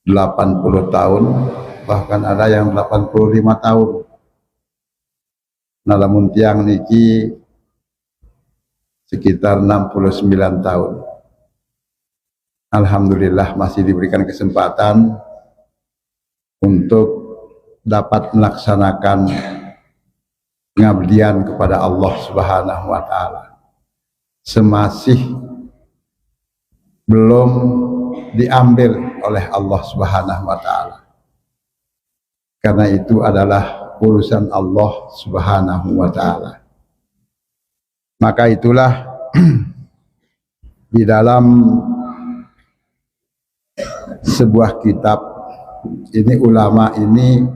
80 tahun, bahkan ada yang 85 tahun. Nah, lamun tiang niki sekitar 69 tahun. Alhamdulillah masih diberikan kesempatan untuk dapat melaksanakan pengabdian kepada Allah Subhanahu wa taala. Semasih belum diambil oleh Allah Subhanahu wa taala. Karena itu adalah urusan Allah Subhanahu wa taala. Maka itulah di dalam sebuah kitab ini ulama ini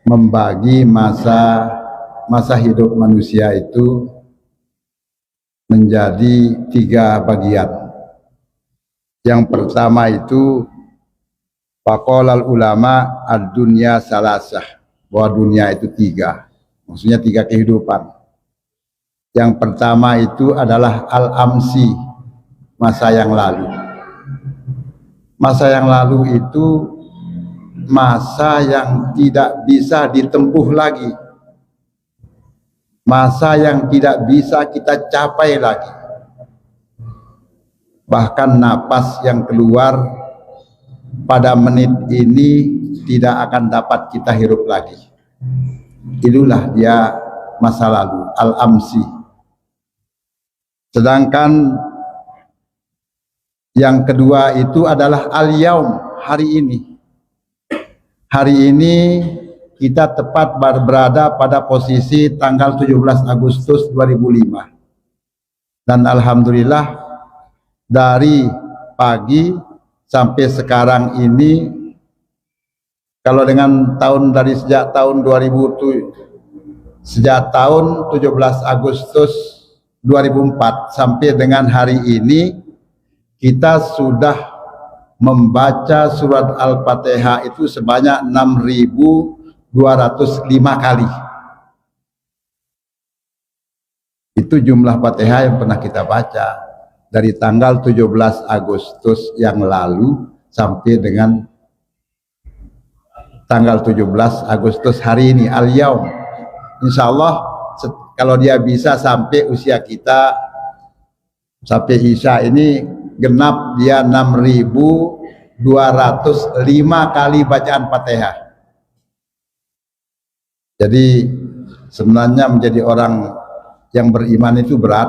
membagi masa hidup manusia itu menjadi 3 bagian. Yang pertama itu faqalal ulama ad-dunya salasah, bahwa dunia itu 3, maksudnya 3 kehidupan. Yang pertama itu adalah al-amsi, masa yang lalu. Masa yang lalu itu masa yang tidak bisa ditempuh lagi, masa yang tidak bisa kita capai lagi. Bahkan napas yang keluar pada menit ini tidak akan dapat kita hirup lagi. Itulah dia masa lalu, al-amsi. Sedangkan yang kedua itu adalah al-yaum, hari ini. Hari ini kita tepat berada pada posisi tanggal 17 Agustus 2005. Dan alhamdulillah dari pagi sampai sekarang ini, kalau dengan tahun dari sejak tahun 2007, sejak tahun 17 Agustus 2004 sampai dengan hari ini, kita sudah membaca surat Al-Fatihah itu sebanyak 6.205 kali. Itu jumlah Fatihah yang pernah kita baca dari tanggal 17 Agustus yang lalu sampai dengan tanggal 17 Agustus hari ini, al-yaum. Insya Allah kalau dia bisa sampai usia kita, sampai Isya ini genap dia 6.205 kali bacaan Fatihah. Jadi sebenarnya menjadi orang yang beriman itu berat,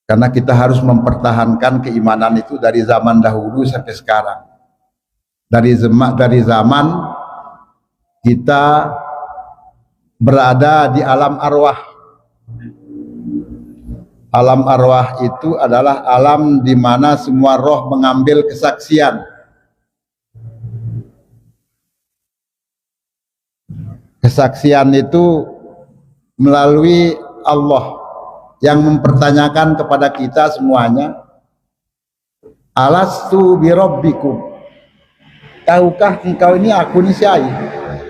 karena kita harus mempertahankan keimanan itu dari zaman dahulu sampai sekarang. Dari zaman kita berada di alam arwah. Alam arwah itu adalah alam di mana semua roh mengambil kesaksian. Kesaksian itu melalui Allah yang mempertanyakan kepada kita semuanya, alastu birabbikum, tahukah engkau ini aku ini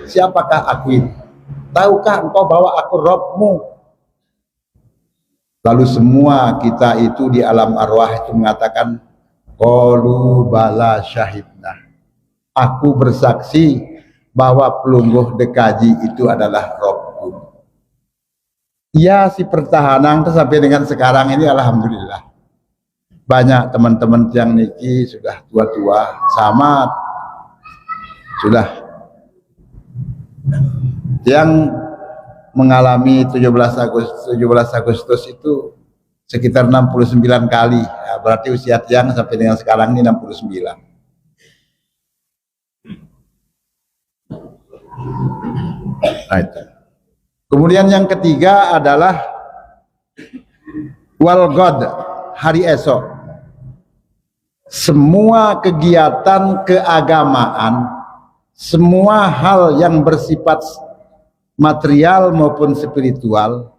siapakah aku ini? Tahukah engkau bahwa aku Rabbmu? Lalu semua kita itu di alam arwah itu mengatakan, qalu bala syahidna, aku bersaksi bahwa pelungguh dekaji itu adalah Rabbku. Ya, si pertahanan sampai dengan sekarang ini alhamdulillah. Banyak teman-teman yang niki sudah tua-tua, sama sudah yang mengalami 17 Agustus itu sekitar 69 kali. Ya, berarti usia tiang sampai dengan sekarang ini 69. Nah, itu. Kemudian yang ketiga adalah wal ghad, hari esok. Semua kegiatan keagamaan, semua hal yang bersifat material maupun spiritual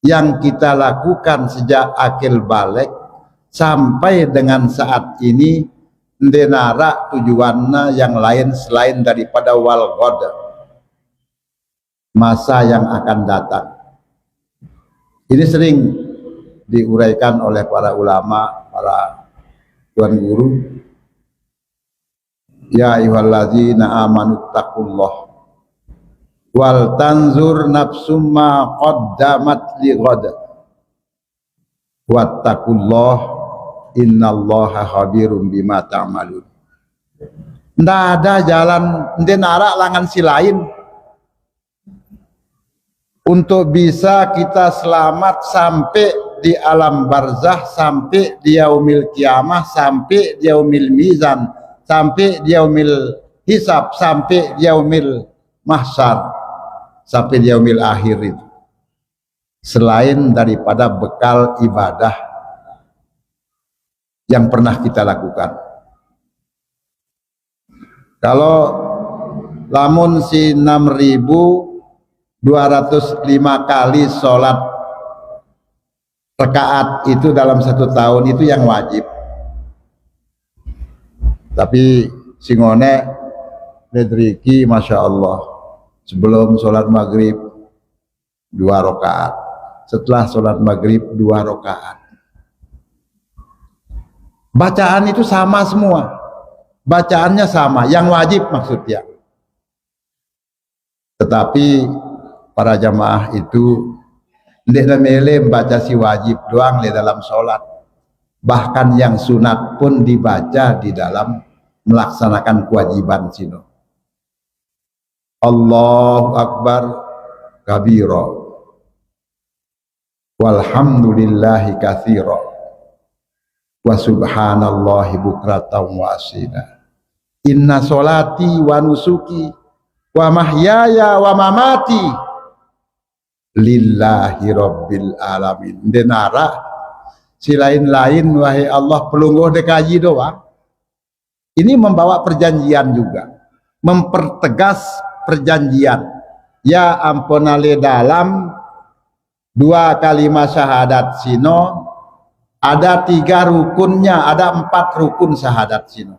yang kita lakukan sejak akil balik sampai dengan saat ini, ndenara tujuannya yang lain selain daripada wal ghad, masa yang akan datang. Ini sering diuraikan oleh para ulama, para Tuan Guru, ya ayyuhallazina amanu taqullah wal tanzur nafsum ma qaddamat li ghad wattaqullah innallaha khabirum bima ta'malun. Ndak ada jalan ndenara langan si lain untuk bisa kita selamat sampai di alam barzah, sampai di yaumil kiamah, sampai di yaumil mizan, sampai di yaumil hisab, sampai di yaumil mahsyar, sampai di yaumil akhir itu, selain daripada bekal ibadah yang pernah kita lakukan. Kalau lamun si 6.205 kali sholat rakaat itu dalam satu tahun itu yang wajib. Tapi singone ledriki masya Allah, sebelum sholat maghrib 2 rakaat, setelah sholat maghrib 2 rakaat. Bacaan itu sama semua, bacaannya sama, yang wajib maksudnya. Tetapi para jamaah itu tidak mele baca si wajib doang di dalam sholat, bahkan yang sunat pun dibaca di dalam melaksanakan kewajiban sino. Allahu Akbar kabira walhamdulillahi katsira wa subhanallahi bukratan wa asila. Inna sholati wa nusuki wa mahyaya wa mamati lillahi rabbil alamin. Denara si lain-lain wahai Allah pelungguh dekaji doa. Ini membawa perjanjian juga, mempertegas perjanjian. Ya ampunale dalam 2 kalimat syahadat sino ada 3 rukunnya, ada 4 rukun syahadat sino.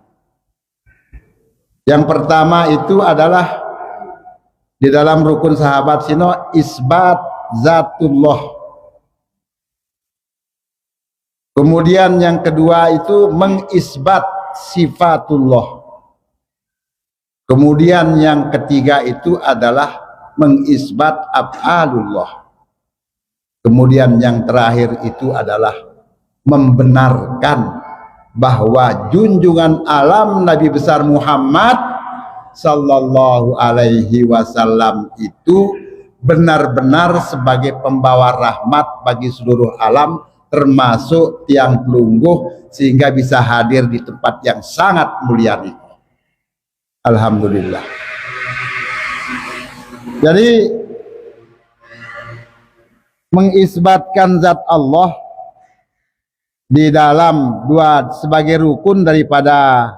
Yang pertama itu adalah di dalam rukun sahabat sino isbat zatullah. Kemudian yang kedua itu mengisbat sifatullah. Kemudian yang ketiga itu adalah mengisbat af'alullah. Kemudian yang terakhir itu adalah membenarkan bahwa junjungan alam Nabi besar Muhammad sallallahu alaihi wasallam itu benar-benar sebagai pembawa rahmat bagi seluruh alam, termasuk tiang pelungguh, sehingga bisa hadir di tempat yang sangat mulia ini. Alhamdulillah. Jadi mengisbatkan zat Allah di dalam sebagai rukun daripada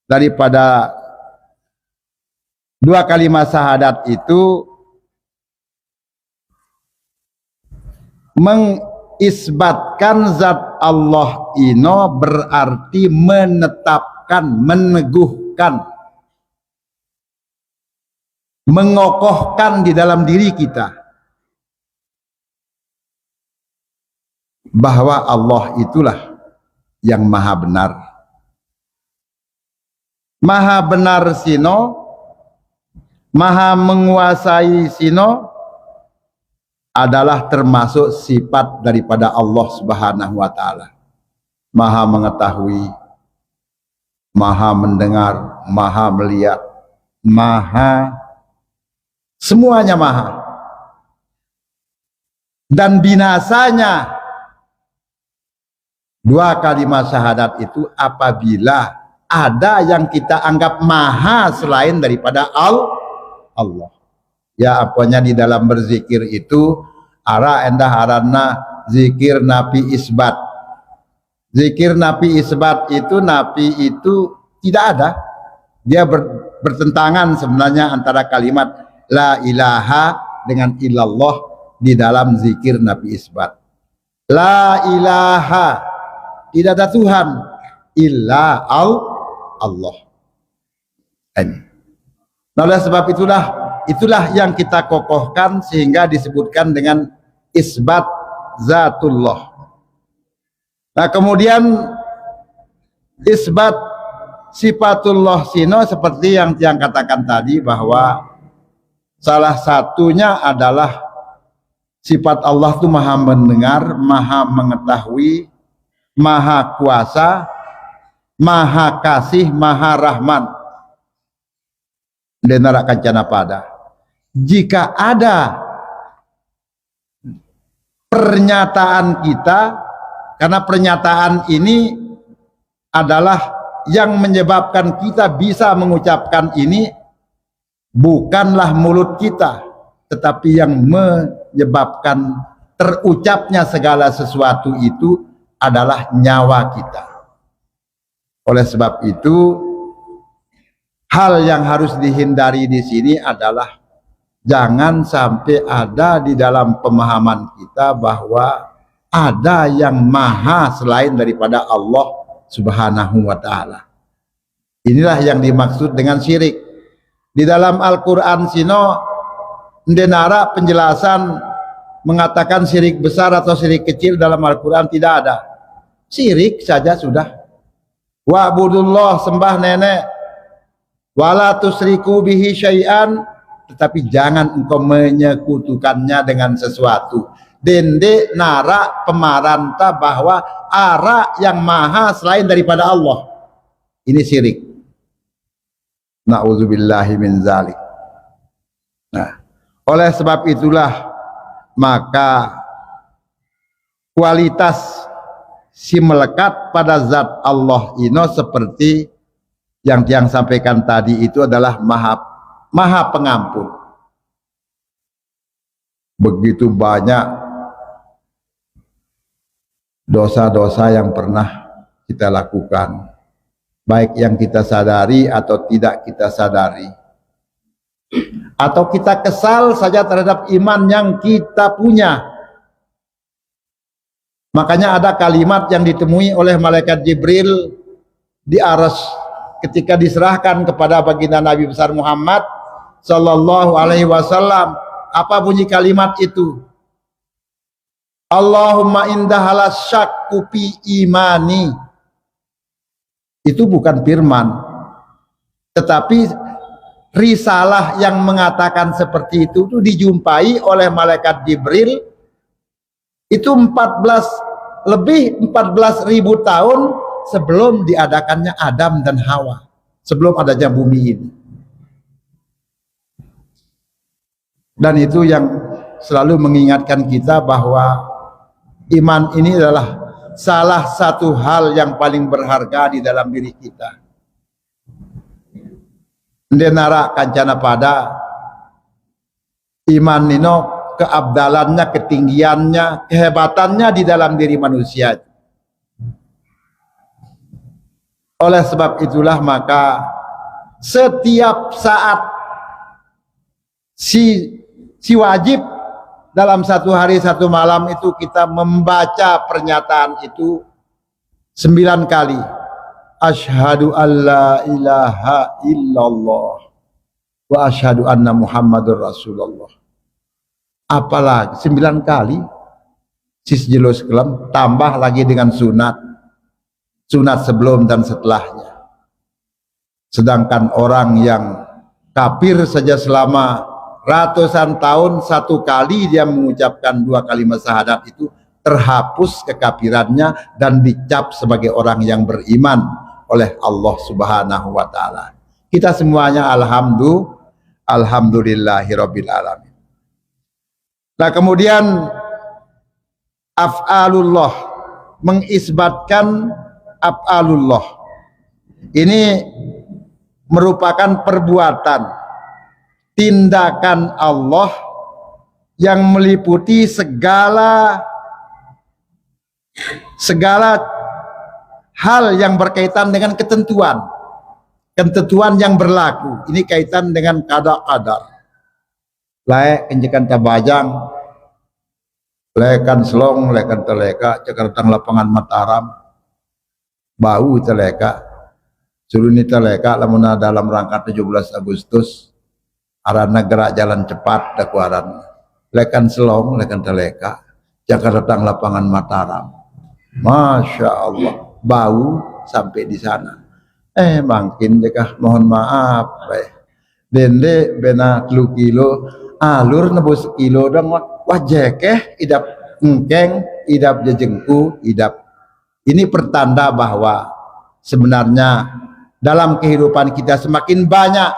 2 kalimat syahadat itu mengisbatkan zat Allah ino berarti menetapkan, meneguhkan, mengokohkan di dalam diri kita bahwa Allah itulah yang maha benar. Maha benar sino, maha menguasai sino adalah termasuk sifat daripada Allah Subhanahu wa taala. Maha mengetahui, maha mendengar, maha melihat, maha, semuanya maha. Dan binasanya 2 kalimat syahadat itu apabila ada yang kita anggap maha selain daripada Allah. Ya apanya di dalam berzikir itu ara endah arana zikir napi isbat. Zikir napi isbat itu napi itu tidak ada. Dia bertentangan sebenarnya antara kalimat la ilaha dengan illallah di dalam zikir napi isbat. La ilaha, tidak ada Tuhan illa Allah. Nah, oleh sebab itulah yang kita kokohkan sehingga disebutkan dengan isbat zatullah. Nah, kemudian isbat sifatullah sino seperti yang katakan tadi, bahwa salah satunya adalah sifat Allah itu maha mendengar, maha mengetahui, maha kuasa, maha kasih, maha rahman. Denara kancana pada. Jika ada pernyataan kita, karena pernyataan ini adalah yang menyebabkan kita bisa mengucapkan ini, bukanlah mulut kita, tetapi yang menyebabkan terucapnya segala sesuatu itu adalah nyawa kita. Oleh sebab itu, hal yang harus dihindari di sini adalah jangan sampai ada di dalam pemahaman kita bahwa ada yang maha selain daripada Allah Subhanahu wa ta'ala. Inilah yang dimaksud dengan syirik. Di dalam Al-Quran sino denara penjelasan mengatakan syirik besar atau syirik kecil dalam Al-Quran tidak ada. Syirik saja sudah. Wa'budullah, sembah nenek, wala tusriku bihi syai'an, tetapi jangan engkau menyekutukannya dengan sesuatu. Dende nara pemaranta bahwa ara yang maha selain daripada Allah. Ini syirik. Na'udzubillahi min zalik. Nah, oleh sebab itulah maka kualitas si melekat pada zat Allah ini seperti yang sampaikan tadi itu adalah maha pengampun. Begitu banyak dosa-dosa yang pernah kita lakukan, baik yang kita sadari atau tidak kita sadari, atau kita kesal saja terhadap iman yang kita punya. Makanya ada kalimat yang ditemui oleh malaikat Jibril di arsy ketika diserahkan kepada baginda Nabi besar Muhammad sallallahu alaihi wasallam. Apa bunyi kalimat itu? Allahumma indahala syakku fi imani. Itu bukan firman, tetapi risalah yang mengatakan seperti itu dijumpai oleh malaikat Jibril itu 14.000 tahun sebelum diadakannya Adam dan Hawa, sebelum adanya bumi ini. Dan itu yang selalu mengingatkan kita bahwa iman ini adalah salah satu hal yang paling berharga di dalam diri kita. Denara kancana pada iman nino keabdalannya, ketinggiannya, kehebatannya di dalam diri manusia. Oleh sebab itulah maka setiap saat si wajib dalam satu hari satu malam itu kita membaca pernyataan itu 9 kali. Asyhadu alla ilaha illallah wa asyhadu anna muhammadur rasulullah. Apalagi 9 kali sis jelus kelam, tambah lagi dengan sunat sebelum dan setelahnya. Sedangkan orang yang kafir saja selama ratusan tahun satu kali dia mengucapkan 2 kalimat syahadat itu terhapus kekafirannya dan dicap sebagai orang yang beriman oleh Allah Subhanahu wa taala. Kita semuanya alhamdulillahirabbil alamin. Nah, kemudian af'alullah, mengisbatkan af'alullah. Ini merupakan perbuatan, tindakan Allah yang meliputi segala hal yang berkaitan dengan ketentuan yang berlaku. Ini kaitan dengan qada-qadar. Laek kenjekan tabajang, lekan selong, lekan teleka, cekartang lapangan Mataram, bau teleka, suruni teleka, lamun dalam rangka 17 Agustus, arana gerak jalan cepat dakuaran, lekan selong, lekan teleka, cekartang lapangan Mataram. Masya Allah, bau sampai di sana. Makin dekah mohon maaf. Dende bena 3 kilo, alur nebus kilo dong wajekeh idap engkeng, idap jejengku, idap. Ini pertanda bahwa sebenarnya dalam kehidupan kita semakin banyak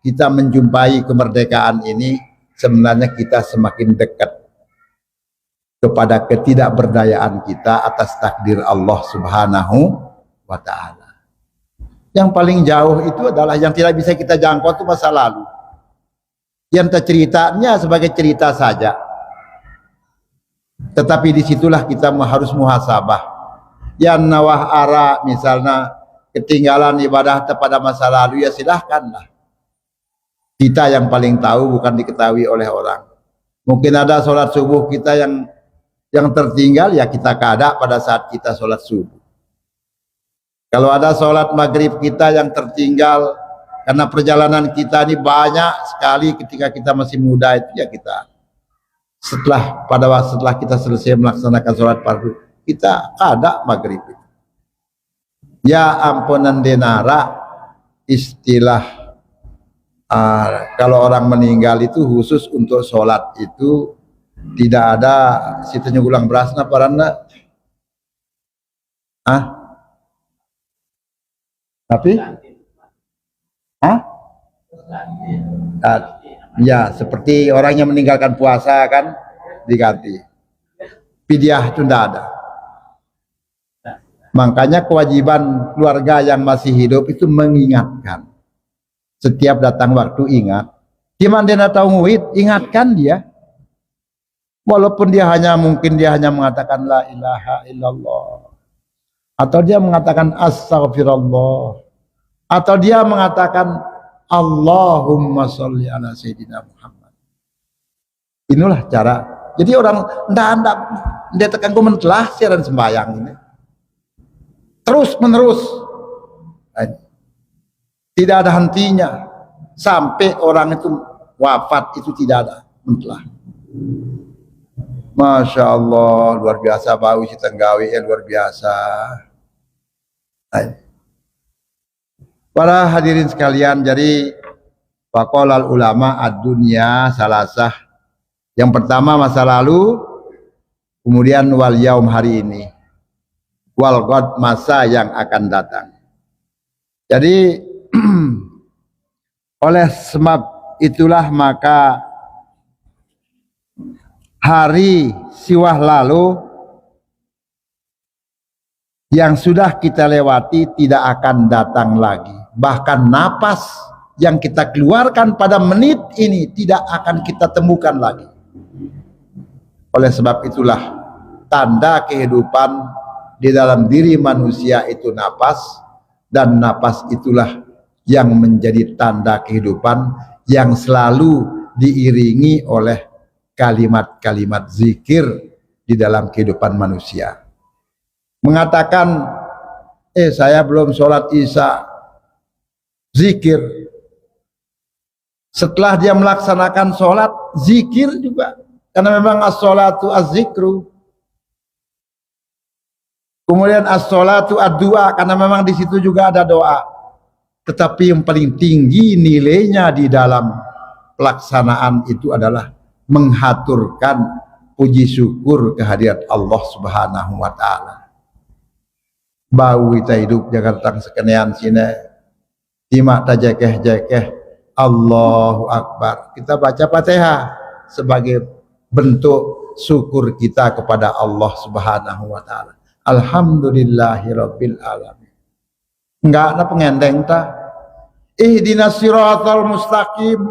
kita menjumpai kemerdekaan ini, sebenarnya kita semakin dekat kepada ketidakberdayaan kita atas takdir Allah Subhanahu wa ta'ala. Yang paling jauh itu adalah yang tidak bisa kita jangkau itu masa lalu. Yang terceritanya sebagai cerita saja. Tetapi disitulah kita harus muhasabah. Yang nawah ara misalnya ketinggalan ibadah pada masa lalu, ya silahkanlah. Kita yang paling tahu, bukan diketahui oleh orang. Mungkin ada sholat subuh kita yang tertinggal, ya kita kada pada saat kita sholat subuh. Kalau ada sholat maghrib kita yang tertinggal karena perjalanan kita ini banyak sekali ketika kita masih muda, itu ya kita setelah kita selesai melaksanakan sholat fardu kita kada maghrib itu. Ya ampunan denara, istilah kalau orang meninggal itu khusus untuk sholat itu tidak ada situnya ulang berasna parana. Tapi ya seperti orang yang meninggalkan puasa kan diganti. Pidyah itu tidak ada. Makanya kewajiban keluarga yang masih hidup itu mengingatkan. Setiap datang waktu ingat. Gimana dia tahu nguit, ingatkan dia. Walaupun dia hanya mengatakan la ilaha illallah. Atau dia mengatakan astaghfirullah, atau dia mengatakan Allahumma sholli ala sayyidina Muhammad. Inilah cara. Jadi orang ndak dia tekan komentelah siaran sembahyang ini terus menerus, tidak ada hentinya sampai orang itu wafat, itu tidak ada mentelah. Masya Allah, luar biasa bau si Tenggawi, luar biasa. Para hadirin sekalian, jadi faqolal ulama ad-dunya salasah. Yang pertama masa lalu, kemudian wal yaum hari ini, wal ghad masa yang akan datang. Jadi oleh sebab itulah maka hari siwah lalu yang sudah kita lewati tidak akan datang lagi. Bahkan napas yang kita keluarkan pada menit ini tidak akan kita temukan lagi. Oleh sebab itulah tanda kehidupan di dalam diri manusia itu napas, dan napas itulah yang menjadi tanda kehidupan yang selalu diiringi oleh kalimat-kalimat zikir di dalam kehidupan manusia. Mengatakan, saya belum sholat isya, zikir. Setelah dia melaksanakan sholat, zikir juga. Karena memang as-sholatu az-zikru. Kemudian as-sholatu ad-du'a, karena memang di situ juga ada doa. Tetapi yang paling tinggi nilainya di dalam pelaksanaan itu adalah menghaturkan puji syukur kehadirat Allah Subhanahu wa ta'ala. Bau kita hidup Jakarta sekenean sini, timak tajekeh-jekeh Allahu Akbar. Kita baca Fatihah sebagai bentuk syukur kita kepada Allah Subhanahu wa ta'ala. Alhamdulillahirabbil alamin. Enggak ada pengendeng ta. Ihdinas siratal mustaqim.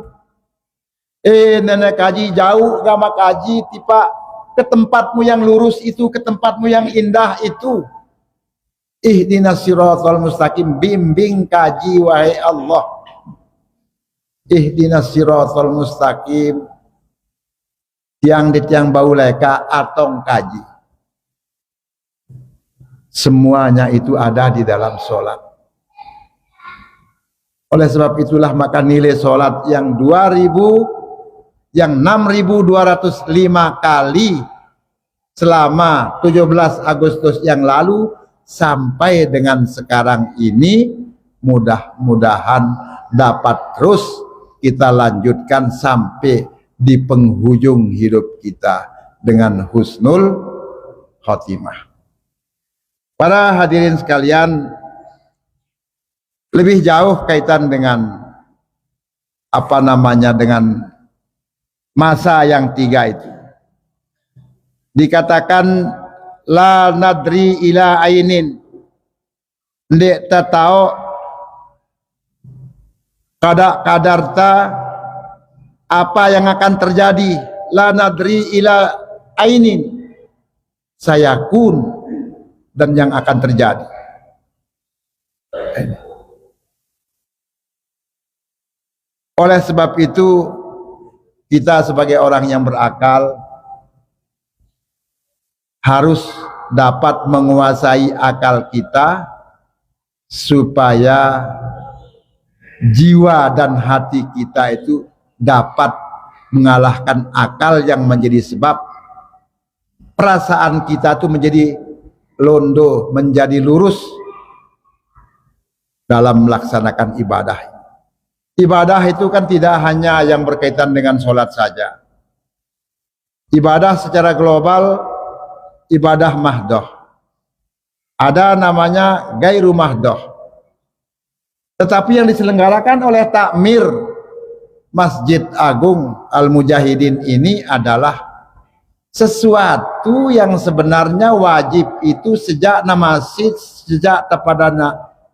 Nenek kaji jauh gama kaji tiba ke tempatmu yang lurus itu, ke tempatmu yang indah itu. Ihdinas siratal mustaqim, bimbing kaji wahai Allah. Ihdinas siratal mustaqim, tiang di tiang bau leka atong kaji. Semuanya itu ada di dalam sholat. Oleh sebab itulah maka nilai sholat yang 6.205 kali selama 17 Agustus yang lalu sampai dengan sekarang ini, mudah-mudahan dapat terus kita lanjutkan sampai di penghujung hidup kita dengan husnul khotimah. Para hadirin sekalian, lebih jauh kaitan dengan dengan masa yang 3 itu. Dikatakan la nadri ila ainin, ndik tahu kadarta apa yang akan terjadi. La nadri ila ainin, sayakun, dan yang akan terjadi. Oleh sebab itu, kita sebagai orang yang berakal harus dapat menguasai akal kita supaya jiwa dan hati kita itu dapat mengalahkan akal yang menjadi sebab perasaan kita itu menjadi londo, menjadi lurus dalam melaksanakan ibadah. Ibadah itu kan tidak hanya yang berkaitan dengan sholat saja. Ibadah secara global, ibadah mahdoh. Ada namanya gairu mahdoh. Tetapi yang diselenggarakan oleh takmir Masjid Agung Al-Mujahidin ini adalah sesuatu yang sebenarnya wajib itu sejak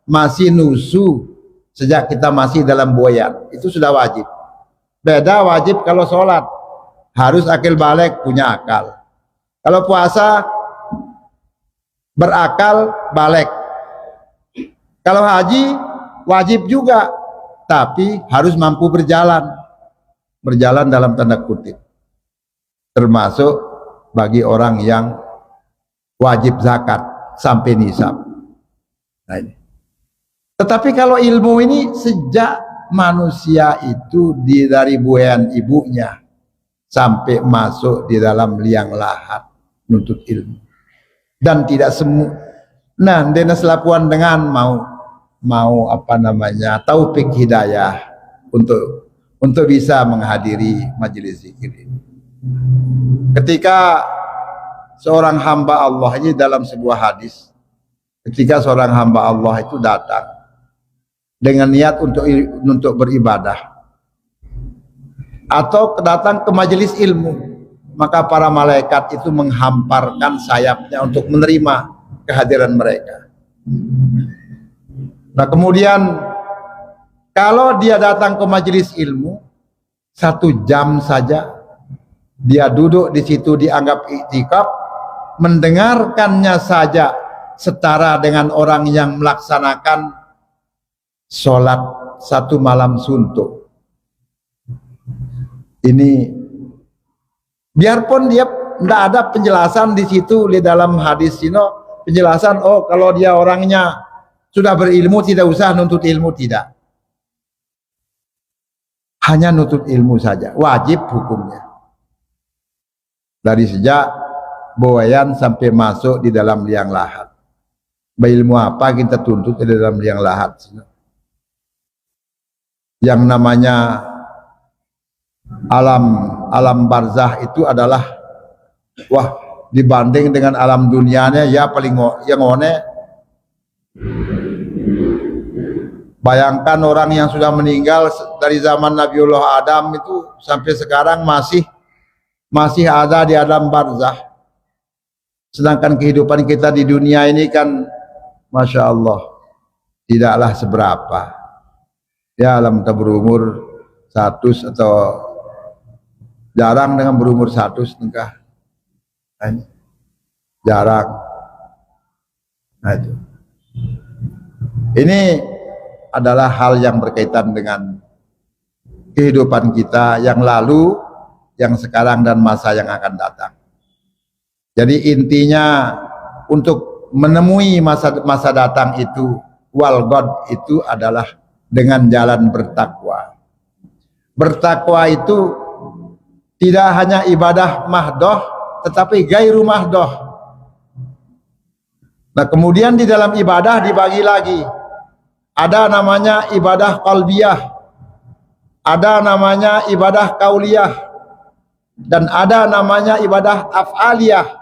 masih nusu, sejak kita masih dalam buayan, itu sudah wajib. Beda wajib kalau sholat, harus akil balik, punya akal. Kalau puasa, berakal, balik. Kalau haji, wajib juga, tapi harus mampu berjalan. Berjalan dalam tanda kutip. Termasuk bagi orang yang wajib zakat sampai nisab. Nah ini. Tetapi kalau ilmu ini sejak manusia itu dari buayan ibunya sampai masuk di dalam liang lahat menuntut ilmu, dan tidak semua. Nah, dena selapuan dengan mau taufik hidayah untuk bisa menghadiri majelis zikir ini. Ketika seorang hamba Allah ini dalam sebuah hadis, ketika seorang hamba Allah itu datang dengan niat untuk beribadah atau datang ke majelis ilmu, maka para malaikat itu menghamparkan sayapnya untuk menerima kehadiran mereka. Nah, kemudian kalau dia datang ke majelis ilmu 1 jam saja, dia duduk di situ dianggap iktikaf, mendengarkannya saja setara dengan orang yang melaksanakan sholat 1 malam suntuk. Ini biarpun dia tidak ada penjelasan di situ di dalam hadis ini, penjelasan kalau dia orangnya sudah berilmu tidak usah nuntut ilmu, tidak. Hanya nuntut ilmu saja, wajib hukumnya. Dari sejak buayan sampai masuk di dalam liang lahat. Berilmu apa kita tuntut di dalam liang lahat? Yang namanya alam barzah itu adalah dibanding dengan alam dunianya ya paling yang bayangkan orang yang sudah meninggal dari zaman Nabiullah Adam itu sampai sekarang masih ada di alam barzah, sedangkan kehidupan kita di dunia ini kan Masya Allah tidaklah seberapa. Ya, alam kita berumur 100 atau jarang dengan berumur 100 nikah. Jarang. Nah, itu. Ini adalah hal yang berkaitan dengan kehidupan kita yang lalu, yang sekarang, dan masa yang akan datang. Jadi intinya untuk menemui masa datang itu, wal God itu adalah dengan jalan bertakwa. Bertakwa itu tidak hanya ibadah mahdoh, tetapi gairu mahdoh. Nah, kemudian di dalam ibadah dibagi lagi. Ada namanya ibadah qalbiyah, ada namanya ibadah kauliyah, dan ada namanya ibadah af'aliyah,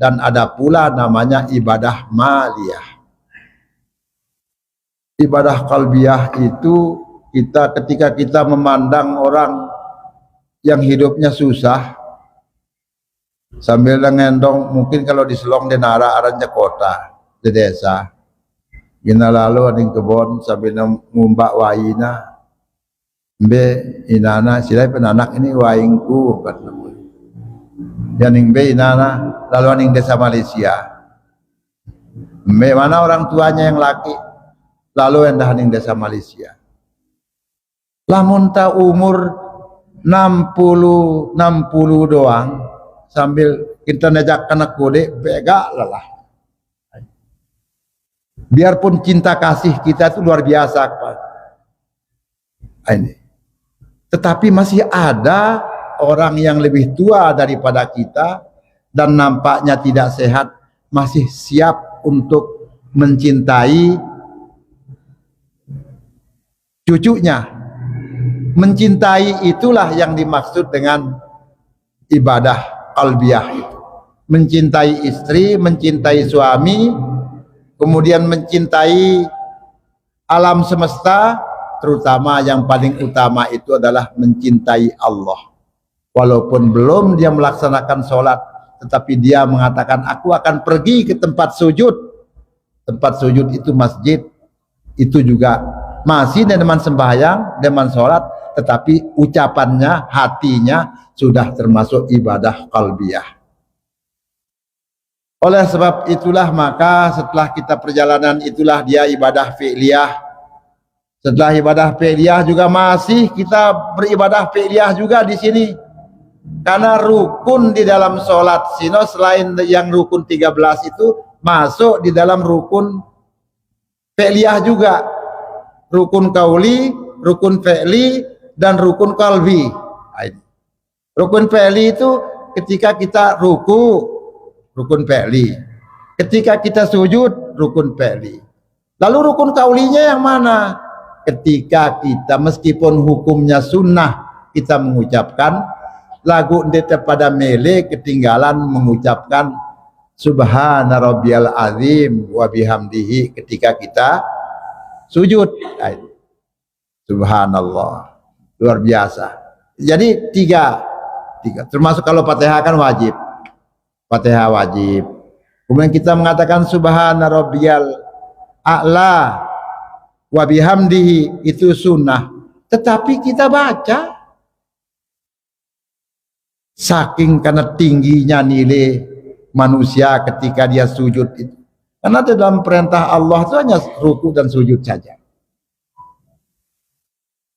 dan ada pula namanya ibadah maliyah. Ibadah qalbiyah itu ketika kita memandang orang yang hidupnya susah sambil ngendong, mungkin kalau di Selong Denara aranya kota di desa gina lalu ading kebon sambil ngumbak waina mbe inana silai penanak ini waingku kata janing be inana lalu aning desa Malaysia mbe mana orang tuanya yang laki lalu endah aning desa Malaysia lamun ta umur 60 doang sambil kita nejak kena kode bega lelah. Biarpun cinta kasih kita itu luar biasa, Pak. Ini. Tetapi masih ada orang yang lebih tua daripada kita dan nampaknya tidak sehat, masih siap untuk mencintai cucunya. Mencintai itulah yang dimaksud dengan ibadah qalbiyah itu. Mencintai istri, mencintai suami, kemudian mencintai alam semesta, terutama yang paling utama itu adalah mencintai Allah. Walaupun belum dia melaksanakan sholat, tetapi dia mengatakan, aku akan pergi ke tempat sujud. Tempat sujud itu masjid, itu juga masih deman sembahyang, deman sholat, tetapi ucapannya, hatinya sudah termasuk ibadah qalbiyah. Oleh sebab itulah maka setelah kita perjalanan itulah dia ibadah fi'liyah. Setelah ibadah fi'liyah juga masih kita beribadah fi'liyah juga di sini. Karena rukun di dalam sholat sino selain yang rukun 13 itu masuk di dalam rukun fi'liyah juga. Rukun kauli, rukun fi'li, dan rukun qalbi. Rukun fi'li itu ketika kita ruku, rukun fi'li. Ketika kita sujud, rukun fi'li. Lalu rukun kaulinya yang mana? Ketika kita meskipun hukumnya sunnah, kita mengucapkan lagu ndete pada mele ketinggalan mengucapkan subhana rabbiyal azim wa bihamdihi ketika kita sujud. Subhanallah. Luar biasa. Jadi tiga. Termasuk kalau Fatihah kan wajib. Fatihah wajib. Kemudian kita mengatakan subhana rabbiyal a'la wa bihamdihi itu sunnah. Tetapi kita baca saking karena tingginya nilai manusia ketika dia sujud itu. Karena dalam perintah Allah itu hanya ruku dan sujud saja.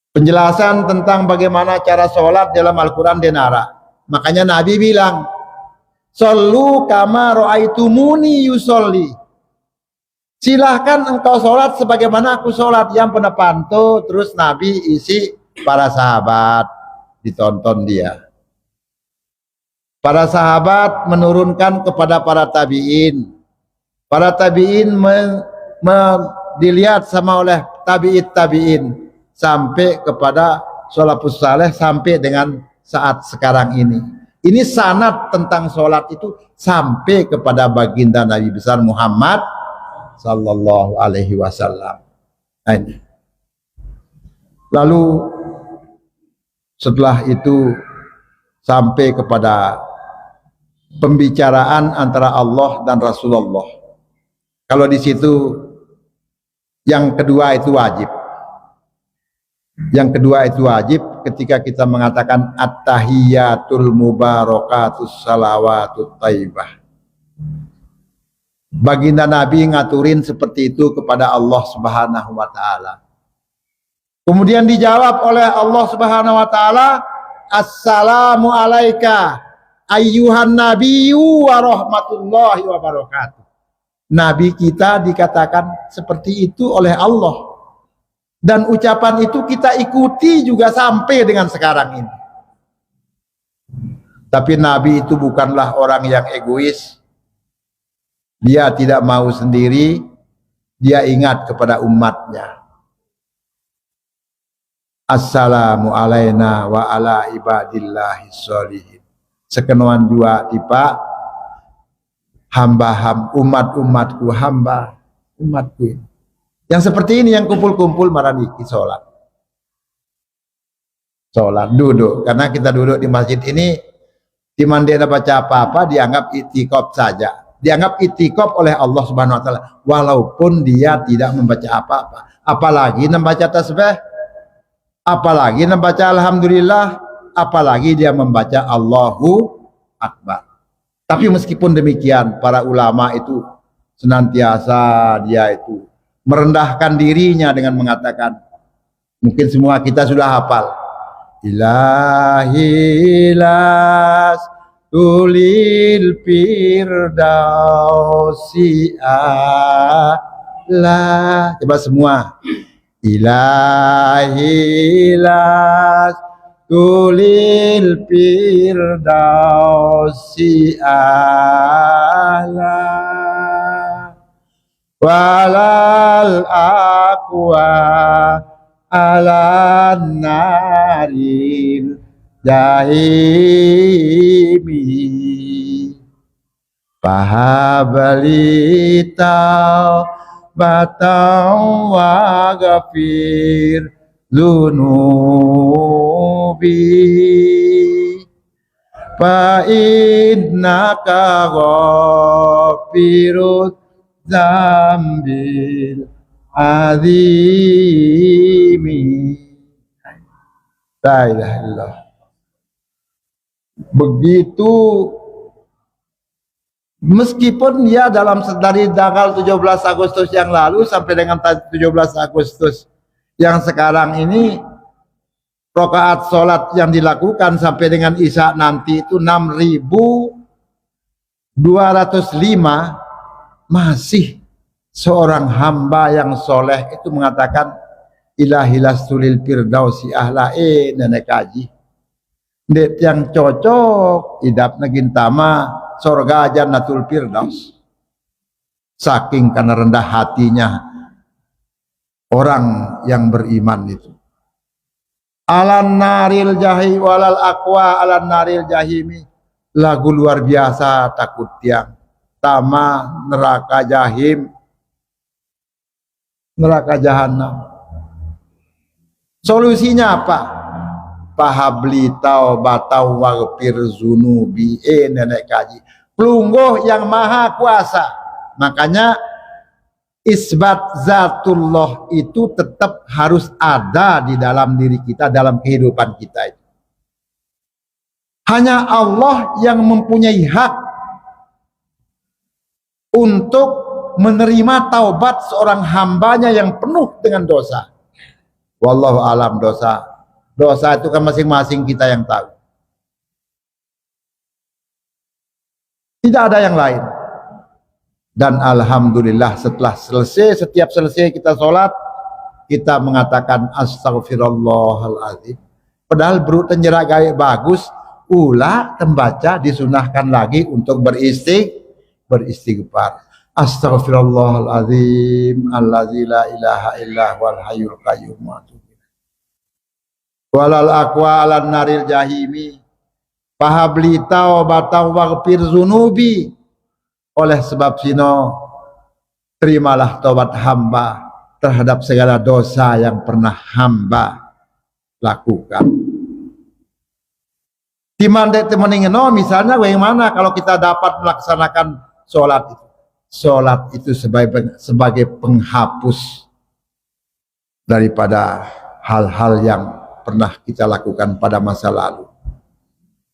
Penjelasan tentang bagaimana cara sholat dalam Al-Quran denara. Makanya Nabi bilang, "Shollu kama ra'aitumuni yusolli." Silahkan engkau sholat sebagaimana aku sholat. Yang pernah pantau, terus Nabi isi para sahabat, ditonton dia. Para sahabat menurunkan kepada para tabi'in. Para tabi'in dilihat sama oleh tabi'in sampai kepada sholafus saleh sampai dengan saat sekarang ini. Ini sanad tentang sholat itu sampai kepada baginda Nabi besar Muhammad sallallahu alaihi wasallam. Lalu setelah itu sampai kepada pembicaraan antara Allah dan Rasulullah. Kalau di situ yang kedua itu wajib. Yang kedua itu wajib ketika kita mengatakan at-tahiyyatul mubarakatus salawatut thayyibah. Baginda Nabi ngaturin seperti itu kepada Allah Subhanahu wa taala. Kemudian dijawab oleh Allah Subhanahu wa taala, assalamu alayka ayyuhan nabiyyu wa rahmatullahi wa barakatuh. Nabi kita dikatakan seperti itu oleh Allah. Dan ucapan itu kita ikuti juga sampai dengan sekarang ini. Tapi Nabi itu bukanlah orang yang egois. Dia tidak mau sendiri, dia ingat kepada umatnya. Assalamu alaina wa ala ibadillahi sholihin. Sekenuan dua tiba umat-umatku hamba umatku ini. Yang seperti ini yang kumpul-kumpul maraniki sholat duduk, karena kita duduk di masjid ini di mandi ada baca apa-apa dianggap itikaf saja, dianggap itikaf oleh Allah Subhanahu wa taala walaupun dia tidak membaca apa-apa, apalagi membaca tasbih, apalagi membaca alhamdulillah, apalagi dia membaca Allahu Akbar. Tapi meskipun demikian, para ulama itu senantiasa dia itu merendahkan dirinya dengan mengatakan, mungkin semua kita sudah hafal, Ilahi las tulil firdausi ala. Coba semua. Ilahi las tulil firdausi ala walal aqwa ala naril jahimi fahabalita batau wa ghafir dunubi fa innaka ghafirud zambil azimi. La ilaha illallah. Begitu, meskipun ya dari tanggal 17 Agustus yang lalu sampai dengan 17 Agustus yang sekarang ini, rakaat sholat yang dilakukan sampai dengan Isya nanti itu 6.205, masih seorang hamba yang soleh itu mengatakan ilahilas tulil firdausi ahla nenek kaji det yang cocok idap nagintama sorga jannatul firdaus, saking karena rendah hatinya orang yang beriman itu. Alan naril jahi walal aqwa alan naril jahimi, lagu luar biasa takut tiang tama neraka jahim, neraka jahanam. Solusinya apa? Pahabli taubatau waghfir zunubi, nenek kaji pelungguh yang maha kuasa. Makanya isbat zatullah itu tetap harus ada di dalam diri kita, dalam kehidupan kita itu. Hanya Allah yang mempunyai hak untuk menerima taubat seorang hambanya yang penuh dengan dosa. Wallahu alam, dosa itu kan masing-masing kita yang tahu. Tidak ada yang lain. Dan alhamdulillah setelah setiap selesai kita sholat, kita mengatakan astagfirullahaladzim. Padahal berut tenjerak gaya bagus, ulah tembaca disunahkan lagi untuk beristighfar. Astaghfirullahaladzim allazi la ilaha illa huwal hayyul qayyum walal aqwa alan naril jahimi fahabli taubatan waghfir zunubi. Oleh sebab sino terimalah taubat hamba terhadap segala dosa yang pernah hamba lakukan. Di mana temeningeno misalnya bagaimana kalau kita dapat melaksanakan sholat itu? Sholat itu sebagai penghapus daripada hal-hal yang pernah kita lakukan pada masa lalu.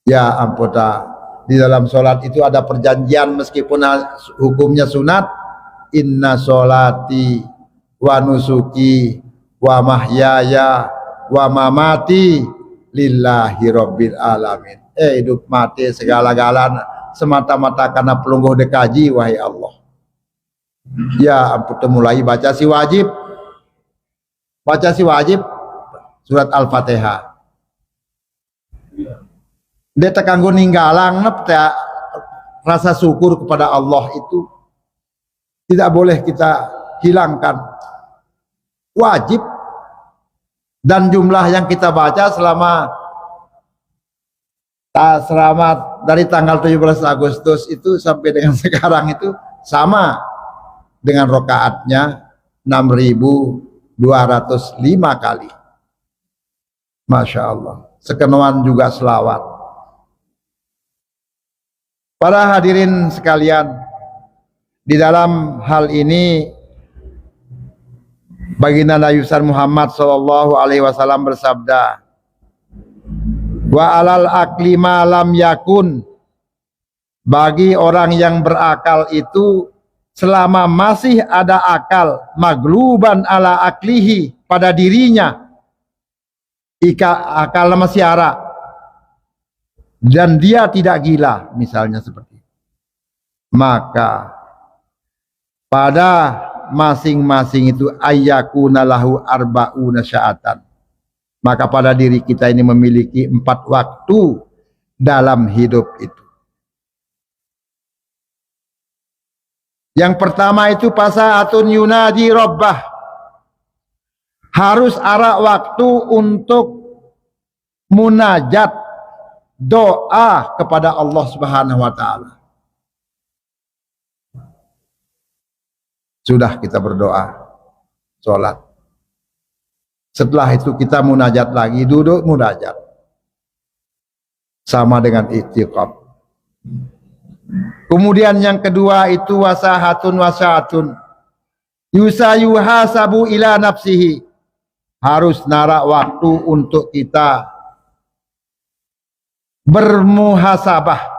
Ya ampun, di dalam sholat itu ada perjanjian meskipun hukumnya sunat. Inna sholati wa nusuki wa mahyaya wa mamati lillahi rabbil alamin. Hidup mati segala-galanya semata-mata karena pelungguh dekaji, wahai Allah. Ya ampun, mulai baca si wajib surat Al-Fatihah. Dia tekanggo ninggalang rasa syukur kepada Allah itu Tidak boleh kita hilangkan. Wajib. Dan jumlah yang kita baca selama dari tanggal 17 Agustus itu sampai dengan sekarang itu sama dengan rokaatnya 6.205 kali. Masya Allah. Sekenuan juga selawat. Para hadirin sekalian, di dalam hal ini baginda Nabi Muhammad SAW bersabda, wa alal akli ma lam yakun, bagi orang yang berakal itu selama masih ada akal, magluban ala aklihi, pada dirinya akal masih ada dan dia tidak gila misalnya seperti itu, maka pada masing-masing itu ayyakuna lahu arba'una sya'atan, maka pada diri kita ini memiliki 4 waktu dalam hidup itu. Yang pertama itu pasaatun yunadi rabbah, harus ada waktu untuk munajat, doa kepada Allah Subhanahu wa taala. Sudah kita berdoa, sholat. Setelah itu kita munajat lagi, duduk munajat. Sama dengan istiqab. Kemudian yang kedua itu wasahatun wasahatun. Yusayuhasabu ila nafsihi. Harus narak waktu untuk kita bermuhasabah.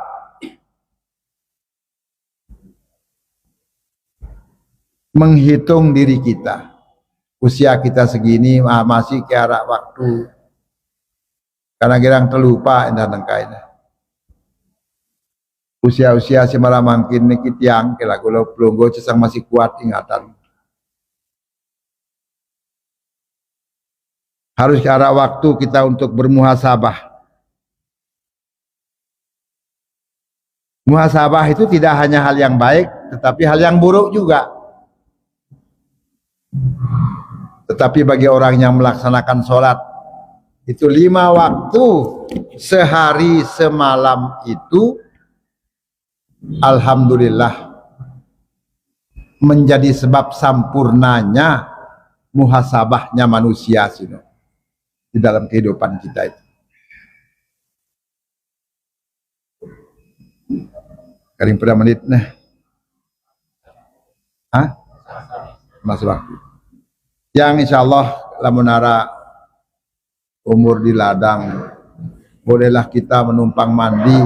Menghitung diri kita. Usia kita segini masih ke arah waktu. Karena gerang terlupa indah nengkaina. Usia-usia si malah makin nikit yang kela gulau pelunggo cesang masih kuat ingatan. Harus ke arah waktu kita untuk bermuhasabah. Muhasabah itu tidak hanya hal yang baik, tetapi hal yang buruk juga. Tetapi bagi orang yang melaksanakan sholat, itu 5 waktu sehari semalam itu, alhamdulillah, menjadi sebab sampurnanya muhasabahnya manusia sini di dalam kehidupan kita itu. Karing pada menit nah. Mas waktu. Yang insya Allah lamunara umur di ladang, bolehlah kita menumpang mandi.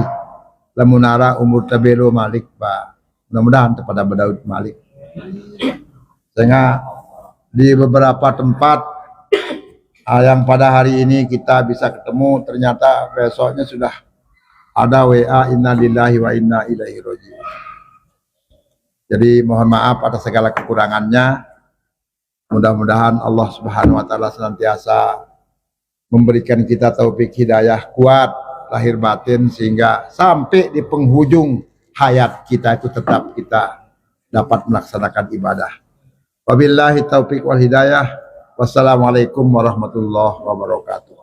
Lamunara umur tabelo malik Pak. Mudah-mudahan kepada Daud Malik. Sehingga di beberapa tempat yang pada hari ini kita bisa ketemu, ternyata besoknya sudah ada WA innalillahi wa inna ilaihi raji'un. Jadi mohon maaf atas segala kekurangannya. Mudah-mudahan Allah Subhanahu wa taala senantiasa memberikan kita taufik hidayah kuat lahir batin sehingga sampai di penghujung hayat kita itu tetap kita dapat melaksanakan ibadah. Wabillahi taufik wal hidayah. Wassalamualaikum warahmatullahi wabarakatuh.